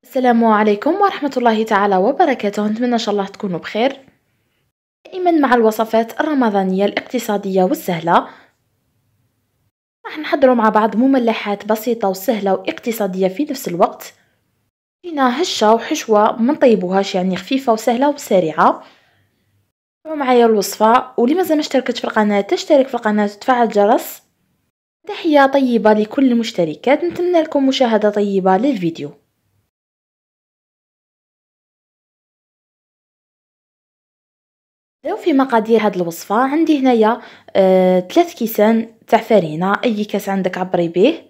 السلام عليكم ورحمة الله تعالى وبركاته. نتمنى إن شاء الله تكونوا بخير دائما مع الوصفات الرمضانية الاقتصادية والسهلة. راح نحضروا مع بعض مملحات بسيطة وسهلة واقتصادية في نفس الوقت. جينا هشة وحشوة ما نطيبوهاش، يعني خفيفة وسهلة وسريعة. تابعوا معايا الوصفة، واللي مازال ما اشتركتش في القناة تشترك في القناة وتفعل الجرس. تحية طيبة لكل المشتركات، نتمنى لكم مشاهدة طيبة للفيديو. نبداو في مقادير هاد الوصفة. عندي هنايا 3 كيسان تاع فرينة، اي كاس عندك عبري به،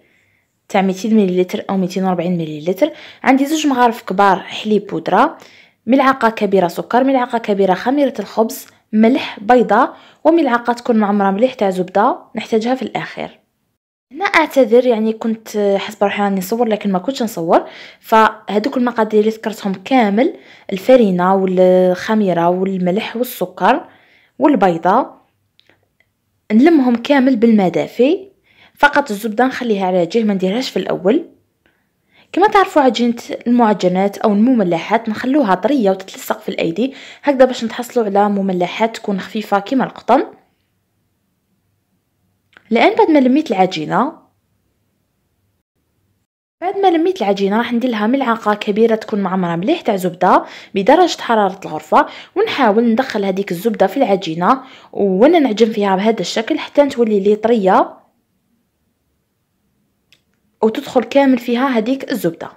تاع 200 مليلتر او 240 مليلتر. عندي 2 مغارف كبار حليب بودرة، ملعقة كبيرة سكر، ملعقة كبيرة خميرة الخبز، ملح، بيضة، وملعقة تكون معمرة مليح تاع زبدة نحتاجها في الاخير. هنا اعتذر، يعني كنت حسب روحي راني نصور لكن ما كنتش نصور. فهذوك المقادير اللي ذكرتهم كامل، الفرينه والخميره والملح والسكر والبيضه، نلمهم كامل بالماء دافي. فقط الزبده نخليها على جهه، ما نديرهاش في الاول. كما تعرفوا عجينه المعجنات او المملحات نخلوها طريه وتتلصق في الايدي هكذا باش نتحصلوا على مملحات تكون خفيفه كما القطن. الان بعد ما لميت العجينه راح ندير لها ملعقه كبيره تكون معمره مليح تاع زبده بدرجه حراره الغرفه، ونحاول ندخل هذيك الزبده في العجينه وانا نعجن فيها بهذا الشكل حتى تولي لي طريه وتدخل كامل فيها هذيك الزبده.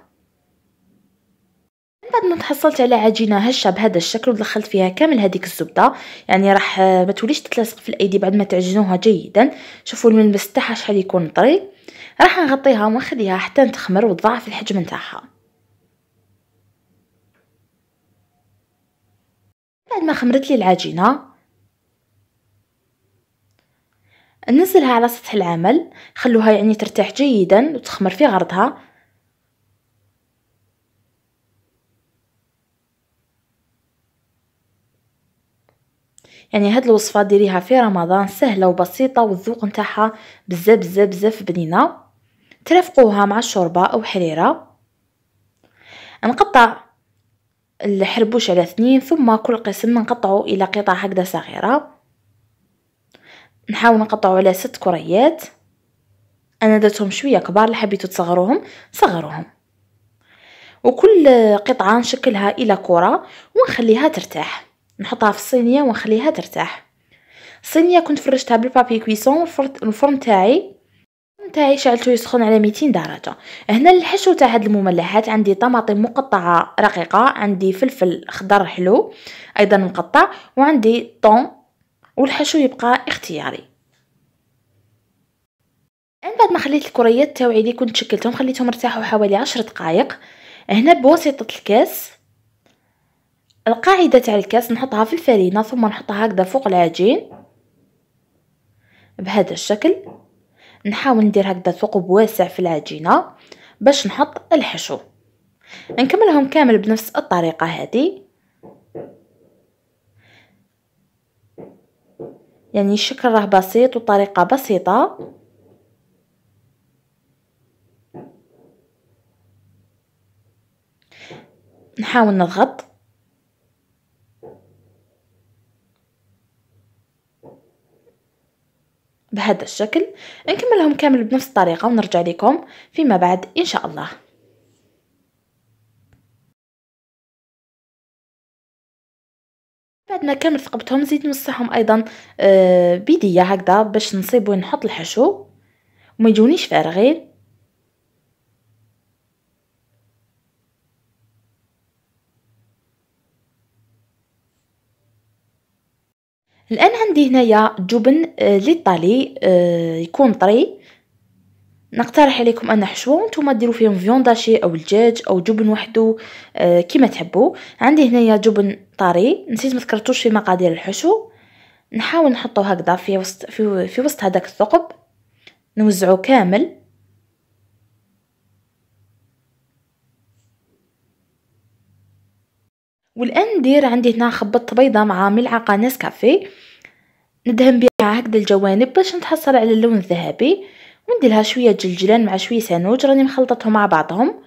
بعد ما تحصلت على عجينه هشه بهذا الشكل ودخلت فيها كامل هذيك الزبده، يعني راح ما توليش تتلصق في الايدي بعد ما تعجنوها جيدا. شوفوا الملمس تاعها شحال يكون طري. راح نغطيها ونخليها حتى تخمر وتضاعف الحجم نتاعها. بعد ما خمرت لي العجينه ننزلها على سطح العمل، خلوها يعني ترتاح جيدا وتخمر في غرضها. يعني هاد الوصفه ديريها في رمضان، سهله وبسيطه والذوق نتاعها بزاف بزاف بزاف بنينه. ترافقوها مع الشوربه او حريره. نقطع الحربوش على 2، ثم كل قسم نقطعه الى قطع هكذا صغيره. نحاول نقطعه على 6 كريات. انا درتهم شويه كبار، اللي حبيتو تصغروهم صغروهم. وكل قطعه نشكلها الى كره ونخليها ترتاح. نحطها في الصينيه ونخليها ترتاح. الصينيه كنت فرشتها بالبابي كويسون. الفرن تاعي شعلته يسخن على 200 درجه. هنا الحشو تاع هاد المملحات عندي طماطم مقطعه رقيقه، عندي فلفل خضر حلو ايضا مقطع، وعندي طون، والحشو يبقى اختياري. بعد ما خليت الكريات تاوعي اللي كنت شكلتهم خليتهم ارتاحوا حوالي 10 دقائق. هنا بواسطه الكاس، القاعده تاع الكاس نحطها في الفرينه ثم نحطها هكذا فوق العجين بهذا الشكل. نحاول ندير هكذا ثقب واسع في العجينه باش نحط الحشو. نكملهم كامل بنفس الطريقه هذه، يعني الشكل راه بسيط وطريقه بسيطه. نحاول نضغط بهذا الشكل. نكملهم كامل بنفس الطريقه ونرجع لكم فيما بعد ان شاء الله. بعد ما كامل ثقبتهم نزيد نمسحهم ايضا بيديه هكذا باش نصيب وين نحط الحشو وما يجونيش فارغين. الان عندي هنايا جبن للطالي يكون طري. نقترح عليكم ان حشوه وانتم ديروا فيهم فيونداشي او الدجاج او جبن وحده كما تحبوا. عندي هنايا جبن طري، نسيت ما ذكرتوش في مقادير الحشو. نحاول نحطه هكذا في وسط هذاك الثقب، نوزعه كامل. والان ندير عندي هنا خبطت بيضه مع ملعقه نسكافيه، ندهن بها هكذا الجوانب باش نتحصل على اللون الذهبي، وندير لها شويه جلجلان مع شويه سانوج راني مخلطتهم مع بعضهم.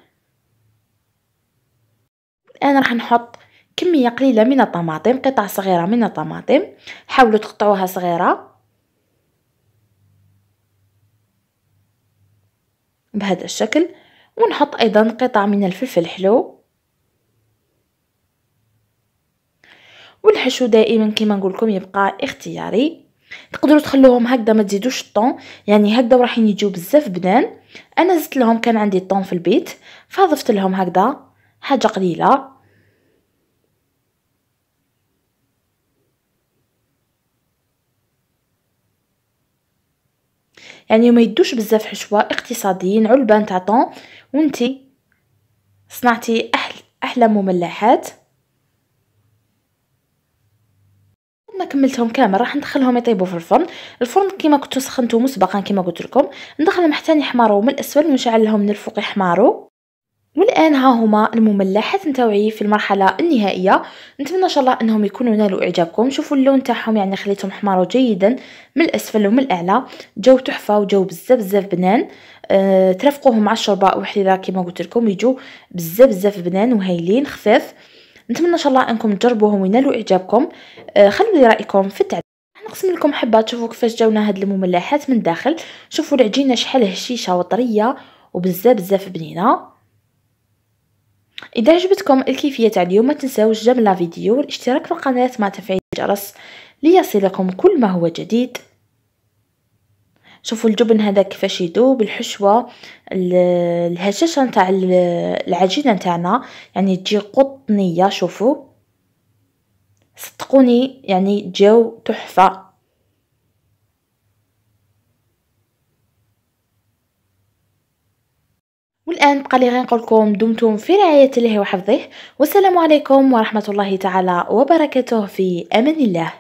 الان راح نحط كميه قليله من الطماطم، قطع صغيره من الطماطم، حاولوا تقطعوها صغيره بهذا الشكل. ونحط ايضا قطع من الفلفل الحلو. والحشو دائما كما نقول لكم يبقى اختياري، تقدروا تخلوهم هكذا ما تزيدوش الطون، يعني هكذا راح يجيو بزاف بنان. انا زدت لهم، كان عندي الطون في البيت فضفت لهم هكذا حاجه قليله. يعني ما يدوش بزاف حشوه، اقتصاديين، علبه تاع طون وانتي صنعتي احلى مملحات. ما كملتهم كامل راح ندخلهم يطيبوا في الفرن. الفرن كما كنت سخنته مسبقا كما قلت لكم، ندخلهم حتى يحمروا من الاسفل ونشعلهم من الفوق يحمروا. والان ها هما المملحات نتاوعي في المرحله النهائيه. نتمنى ان شاء الله انهم يكونوا نالوا اعجابكم. شوفوا اللون تاعهم، يعني خليتهم حماروا جيدا من الاسفل ومن الاعلى، جو تحفه وجو بزاف بنان. ترافقوهم مع الشوربه وحليله كما قلت لكم يجوا بزاف بنان وهايلين خفاف. نتمنى ان شاء الله انكم تجربوهم وينالوا اعجابكم. خلوا لي رايكم في التعليق. نقسم لكم حبات تشوفوا كيفاش جاونا هاد المملحات من الداخل. شوفوا العجينه شحال هشيشه وطريه وبزاف بنينه. اذا عجبتكم الكيفيه تاع اليوم ما تنساوش جمل لا فيديو والاشتراك في القناه مع تفعيل الجرس ليصلكم كل ما هو جديد. شوفوا الجبن هذا كيفاش يذوب، الحشوه، الهشاشه نتاع العجينه نتاعنا يعني تجي قطنيه. شوفوا صدقوني يعني جو تحفه. والآن بقى لي غير نقول لكم دمتم في رعاية الله وحفظه، والسلام عليكم ورحمة الله تعالى وبركاته، في أمان الله.